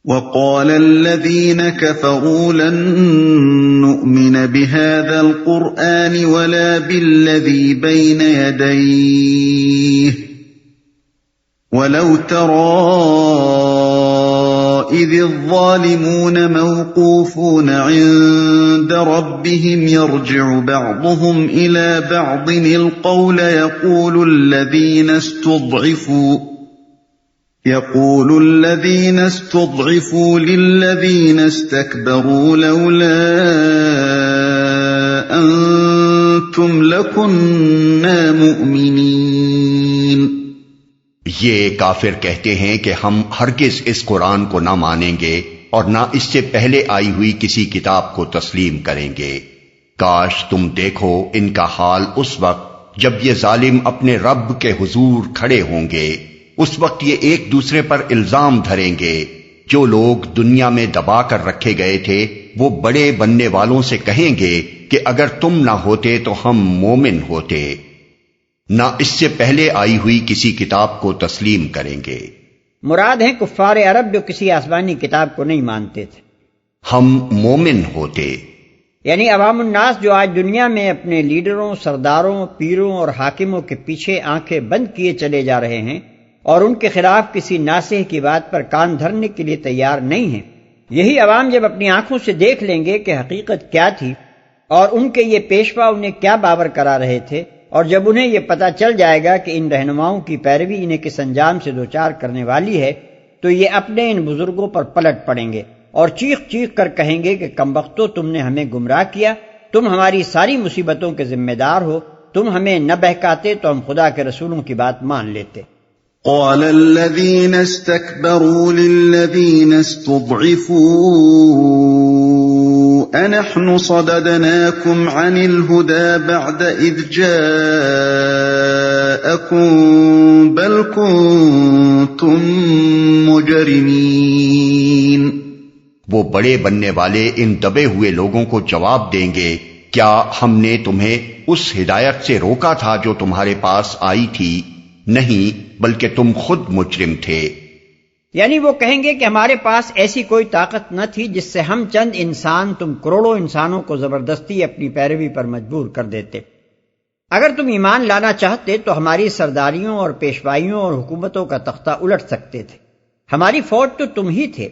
وقال الذين كفروا لن نؤمن بهذا القرآن ولا بالذي بين يديه ولو ترى إذ الظالمون موقوفون عند ربهم يرجع بعضهم إلى بعض القول يقول الذين استضعفوا للذين استكبروا لولا أنتم لكنا مؤمنين۔ یہ کافر کہتے ہیں کہ ہم ہرگز اس قرآن کو نہ مانیں گے اور نہ اس سے پہلے آئی ہوئی کسی کتاب کو تسلیم کریں گے۔ کاش تم دیکھو ان کا حال اس وقت جب یہ ظالم اپنے رب کے حضور کھڑے ہوں گے، اس وقت یہ ایک دوسرے پر الزام دھریں گے۔ جو لوگ دنیا میں دبا کر رکھے گئے تھے وہ بڑے بننے والوں سے کہیں گے کہ اگر تم نہ ہوتے تو ہم مومن ہوتے، نہ اس سے پہلے آئی ہوئی کسی کتاب کو تسلیم کریں گے۔ مراد ہیں کفار عرب جو کسی آسمانی کتاب کو نہیں مانتے تھے۔ ہم مومن ہوتے یعنی عوام الناس جو آج دنیا میں اپنے لیڈروں، سرداروں، پیروں اور حاکموں کے پیچھے آنکھیں بند کیے چلے جا رہے ہیں اور ان کے خلاف کسی ناصح کی بات پر کان دھرنے کے لیے تیار نہیں ہیں، یہی عوام جب اپنی آنکھوں سے دیکھ لیں گے کہ حقیقت کیا تھی اور ان کے یہ پیشوا انہیں کیا باور کرا رہے تھے، اور جب انہیں یہ پتہ چل جائے گا کہ ان رہنماؤں کی پیروی انہیں کس انجام سے دوچار کرنے والی ہے، تو یہ اپنے ان بزرگوں پر پلٹ پڑیں گے اور چیخ چیخ کر کہیں گے کہ کمبختو تم نے ہمیں گمراہ کیا، تم ہماری ساری مصیبتوں کے ذمہ دار ہو، تم ہمیں نہ بہکاتے تو ہم خدا کے رسولوں کی بات مان لیتے۔ قال الذين استكبروا للذين استضعفوا أنحن صددناكم عن الهدى بعد إذ جاءكم بل كنتم مجرمين۔ وہ بڑے بننے والے ان دبے ہوئے لوگوں کو جواب دیں گے، کیا ہم نے تمہیں اس ہدایت سے روکا تھا جو تمہارے پاس آئی تھی؟ نہیں، بلکہ تم خود مجرم تھے۔ یعنی وہ کہیں گے کہ ہمارے پاس ایسی کوئی طاقت نہ تھی جس سے ہم چند انسان تم کروڑوں انسانوں کو زبردستی اپنی پیروی پر مجبور کر دیتے۔ اگر تم ایمان لانا چاہتے تو ہماری سرداریوں اور پیشوائیوں اور حکومتوں کا تختہ الٹ سکتے تھے۔ ہماری فوج تو تم ہی تھے،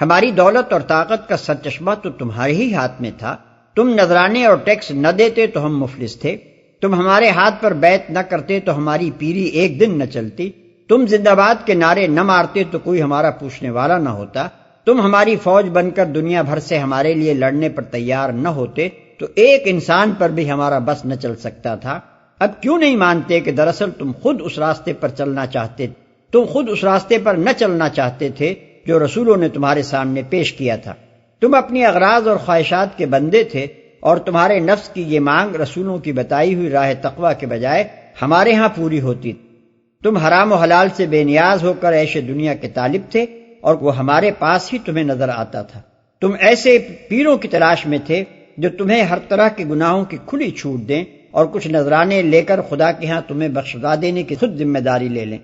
ہماری دولت اور طاقت کا سرچشمہ تو تمہارے ہی ہاتھ میں تھا، تم نذرانے اور ٹیکس نہ دیتے تو ہم مفلس تھے، تم ہمارے ہاتھ پر بیعت نہ کرتے تو ہماری پیری ایک دن نہ چلتی، تم زندہ باد کے نعرے نہ مارتے تو کوئی ہمارا پوچھنے والا نہ ہوتا، تم ہماری فوج بن کر دنیا بھر سے ہمارے لیے لڑنے پر تیار نہ ہوتے تو ایک انسان پر بھی ہمارا بس نہ چل سکتا تھا۔ اب کیوں نہیں مانتے کہ دراصل تم خود اس راستے پر چلنا چاہتے، تم خود اس راستے پر نہ چلنا چاہتے تھے جو رسولوں نے تمہارے سامنے پیش کیا تھا۔ تم اپنی اغراض اور خواہشات کے بندے تھے اور تمہارے نفس کی یہ مانگ رسولوں کی بتائی ہوئی راہ تقویٰ کے بجائے ہمارے ہاں پوری ہوتی۔ تم حرام و حلال سے بے نیاز ہو کر عیش دنیا کے طالب تھے اور وہ ہمارے پاس ہی تمہیں نظر آتا تھا۔ تم ایسے پیروں کی تلاش میں تھے جو تمہیں ہر طرح کے گناہوں کی کھلی چھوٹ دیں اور کچھ نذرانے لے کر خدا کے ہاں تمہیں بخشوا دینے کی خود ذمہ داری لے لیں۔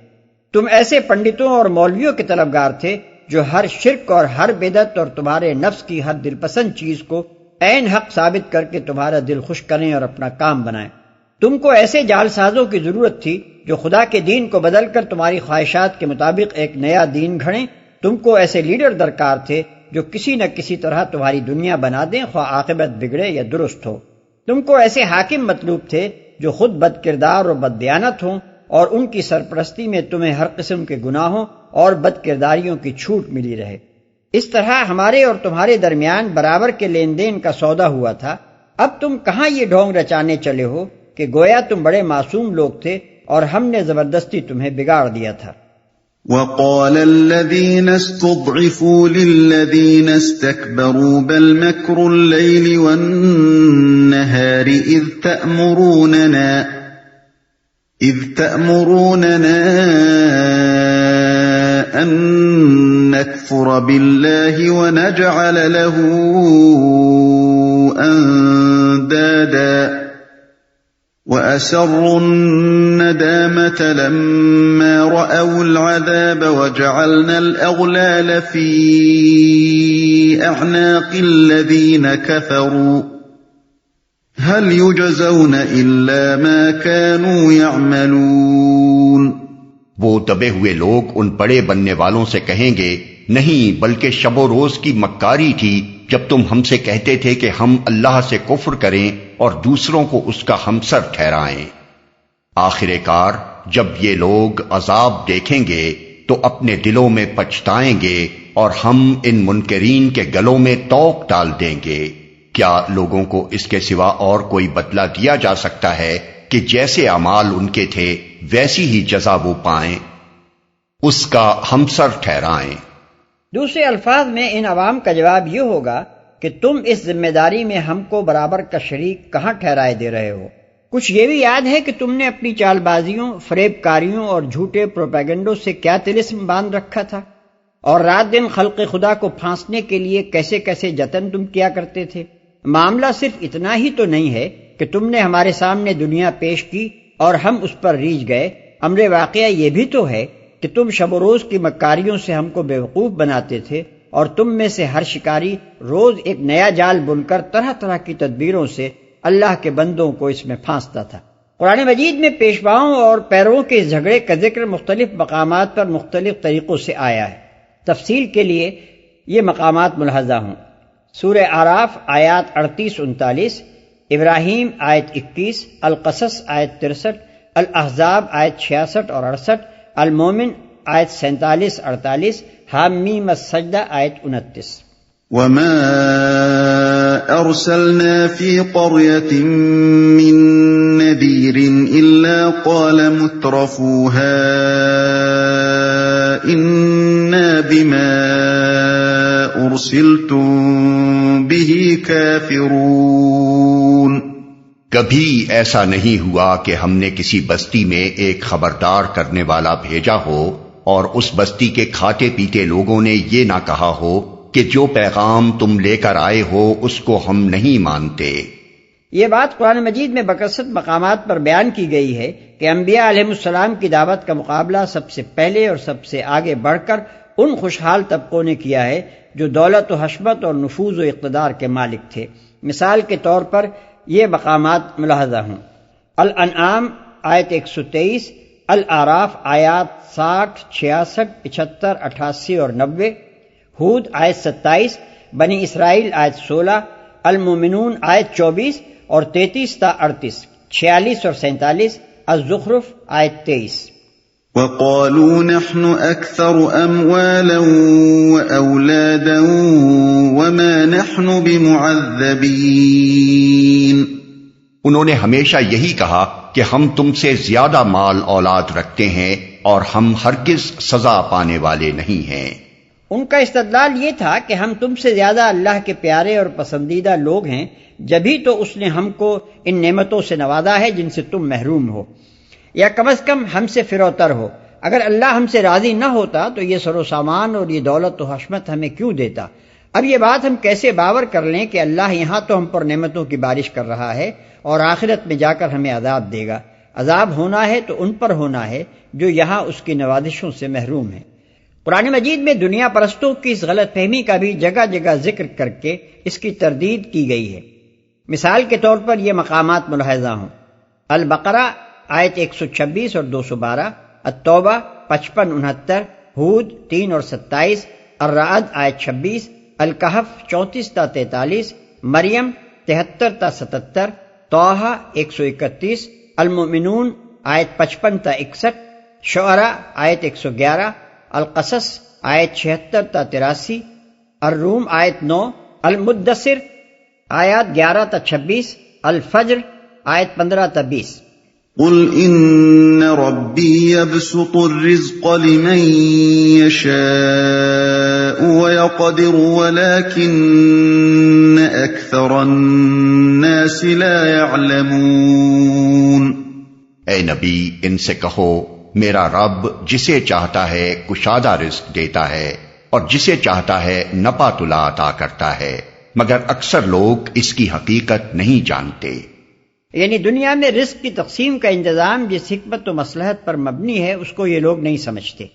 تم ایسے پنڈتوں اور مولویوں کے طلبگار تھے جو ہر شرک اور ہر بدعت اور تمہارے نفس کی ہر دل پسند چیز کو عین حق ثابت کر کے تمہارا دل خوش کریں اور اپنا کام بنائیں۔ تم کو ایسے جال سازوں کی ضرورت تھی جو خدا کے دین کو بدل کر تمہاری خواہشات کے مطابق ایک نیا دین گھڑیں۔ تم کو ایسے لیڈر درکار تھے جو کسی نہ کسی طرح تمہاری دنیا بنا دیں، خواہ عاقبت بگڑے یا درست ہو۔ تم کو ایسے حاکم مطلوب تھے جو خود بد کردار اور بد دیانت ہوں اور ان کی سرپرستی میں تمہیں ہر قسم کے گناہوں اور بد کرداریوں کی چھوٹ ملی رہے۔ اس طرح ہمارے اور تمہارے درمیان برابر کے لین دین کا سودا ہوا تھا۔ اب تم کہاں یہ ڈھونگ رچانے چلے ہو کہ گویا تم بڑے معصوم لوگ تھے اور ہم نے زبردستی تمہیں بگاڑ دیا تھا۔ وقال الذين استضعفوا للذين استكبروا بل مكر الليل والنهار إذ تأمروننا أن نكفر بالله ونجعل له أندادا وَأَسَرُّوا النَّدَامَةَ لَمَّا رَأَوُا الْعَذَابَ وَجَعَلْنَا الْأَغْلَالَ فِي أَعْنَاقِ الَّذِينَ كَفَرُوا هَلْ يُجْزَوْنَ إِلَّا مَا كَانُوا يَعْمَلُونَ۔ وہ دبے ہوئے لوگ ان بڑے بننے والوں سے کہیں گے، نہیں بلکہ شب و روز کی مکاری تھی جب تم ہم سے کہتے تھے کہ ہم اللہ سے کفر کریں اور دوسروں کو اس کا ہمسر ٹھہرائیں۔ آخر کار جب یہ لوگ عذاب دیکھیں گے تو اپنے دلوں میں پچھتائیں گے اور ہم ان منکرین کے گلوں میں توق ڈال دیں گے۔ کیا لوگوں کو اس کے سوا اور کوئی بدلہ دیا جا سکتا ہے کہ جیسے اعمال ان کے تھے ویسی ہی جزا وہ پائیں، اس کا ہمسر ٹھہرائیں۔ دوسرے الفاظ میں ان عوام کا جواب یہ ہوگا کہ تم اس ذمہ داری میں ہم کو برابر کا شریک کہاں ٹھہرائے دے رہے ہو؟ کچھ یہ بھی یاد ہے کہ تم نے اپنی چال بازیوں، فریب کاریوں اور جھوٹے پروپیگنڈوں سے کیا طلسم باندھ رکھا تھا، اور رات دن خلق خدا کو پھانسنے کے لیے کیسے کیسے جتن تم کیا کرتے تھے۔ معاملہ صرف اتنا ہی تو نہیں ہے کہ تم نے ہمارے سامنے دنیا پیش کی اور ہم اس پر ریجھ گئے، امر واقعہ یہ بھی تو ہے کہ تم شب و روز کی مکاریوں سے ہم کو بیوقوف بناتے تھے، اور تم میں سے ہر شکاری روز ایک نیا جال بن کر طرح طرح کی تدبیروں سے اللہ کے بندوں کو اس میں پھانستا تھا۔ قرآن مجید میں پیشواؤں اور پیرووں کے اس جھگڑے کا ذکر مختلف مقامات پر مختلف طریقوں سے آیا ہے۔ تفصیل کے لیے یہ مقامات ملاحظہ ہوں۔ سورہ اعراف آیات 38-39، ابراہیم آیت 21، القصص آیت 63، الاحزاب آیت 66 اور 68، المومن آیت 47-48، حامیم السجدہ آیت 29۔ وَمَا أَرْسَلْنَا فِي قَرْيَةٍ مِّن نَّذِيرٍ إِلَّا قَالَ مُتْرَفُوهَا إِنَّا بِمَا أُرْسِلْتُم بِهِ كَافِرُونَ۔ کبھی ایسا نہیں ہوا کہ ہم نے کسی بستی میں ایک خبردار کرنے والا بھیجا ہو اور اس بستی کے کھاتے پیتے لوگوں نے یہ نہ کہا ہو کہ جو پیغام تم لے کر آئے ہو اس کو ہم نہیں مانتے۔ یہ بات قرآن مجید میں بکثرت مقامات پر بیان کی گئی ہے کہ انبیاء علیہ السلام کی دعوت کا مقابلہ سب سے پہلے اور سب سے آگے بڑھ کر ان خوشحال طبقوں نے کیا ہے جو دولت و حشمت اور نفوذ و اقتدار کے مالک تھے۔ مثال کے طور پر یہ مقامات ملاحظہ ہوں۔ الانعام آیت 123، الاعراف آیات 60، 66، 75، 88 اور 90، ہود آیت 27، بنی اسرائیل آیت 16، المومنون آیت 24 اور 33 تا 38، 46 اور 47، الزخرف آیت 23۔ وَقَالُوا نَحْنُ أَكْثَرُ أَمْوَالًا وَأَوْلَادًا وَمَا نَحْنُ بِمُعَذَّبِينَ۔ انہوں نے ہمیشہ یہی کہا کہ ہم تم سے زیادہ مال اولاد رکھتے ہیں اور ہم ہرگز سزا پانے والے نہیں ہیں۔ ان کا استدلال یہ تھا کہ ہم تم سے زیادہ اللہ کے پیارے اور پسندیدہ لوگ ہیں، جبھی تو اس نے ہم کو ان نعمتوں سے نوازا ہے جن سے تم محروم ہو، یا کم از کم ہم سے فروتر ہو۔ اگر اللہ ہم سے راضی نہ ہوتا تو یہ سر و سامان اور یہ دولت و حشمت ہمیں کیوں دیتا؟ اب یہ بات ہم کیسے باور کر لیں کہ اللہ یہاں تو ہم پر نعمتوں کی بارش کر رہا ہے اور آخرت میں جا کر ہمیں عذاب دے گا؟ عذاب ہونا ہے تو ان پر ہونا ہے جو یہاں اس کی نوازشوں سے محروم ہیں۔ قرآن مجید میں دنیا پرستوں کی اس غلط فہمی کا بھی جگہ جگہ ذکر کر کے اس کی تردید کی گئی ہے۔ مثال کے طور پر یہ مقامات ملاحظہ ہوں۔ البقرہ آیت 126 اور 212، التوبہ 55-69، ہود 3 اور 27، الرعد آیت 26، الکہف 34 تا 43، مریم 73 تا 77، طٰہٰ 131، المؤمنون آیت 55 تا 61، شعراء آیت 111، القصص آیت 76 تا 83، الروم آیت 9، المدثر آیات 11 تا 26، الفجر آیت 15 تا 20۔ قل ان ربی یبسط الرزق لمن یشاء ویقدر ولكن اکثر الناس لا يعلمون۔ اے نبی ان سے کہو میرا رب جسے چاہتا ہے کشادہ رزق دیتا ہے اور جسے چاہتا ہے نپا تلا عطا کرتا ہے، مگر اکثر لوگ اس کی حقیقت نہیں جانتے۔ یعنی دنیا میں رزق کی تقسیم کا انتظام جس حکمت و مصلحت پر مبنی ہے اس کو یہ لوگ نہیں سمجھتے،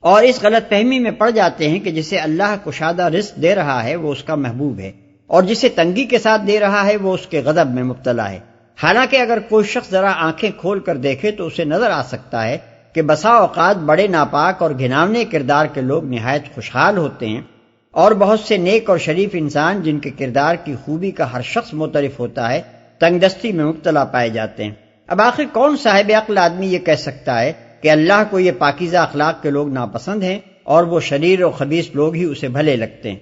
اور اس غلط فہمی میں پڑ جاتے ہیں کہ جسے اللہ کشادہ رزق دے رہا ہے وہ اس کا محبوب ہے، اور جسے تنگی کے ساتھ دے رہا ہے وہ اس کے غضب میں مبتلا ہے۔ حالانکہ اگر کوئی شخص ذرا آنکھیں کھول کر دیکھے تو اسے نظر آ سکتا ہے کہ بسا اوقات بڑے ناپاک اور گھناونے کردار کے لوگ نہایت خوشحال ہوتے ہیں، اور بہت سے نیک اور شریف انسان جن کے کردار کی خوبی کا ہر شخص معترف ہوتا ہے تنگ دستی میں مبتلا پائے جاتے ہیں۔ اب آخر کون صاحب عقل آدمی یہ کہہ سکتا ہے کہ اللہ کو یہ پاکیزہ اخلاق کے لوگ ناپسند ہیں اور وہ شریر و خبیث لوگ ہی اسے بھلے لگتے ہیں؟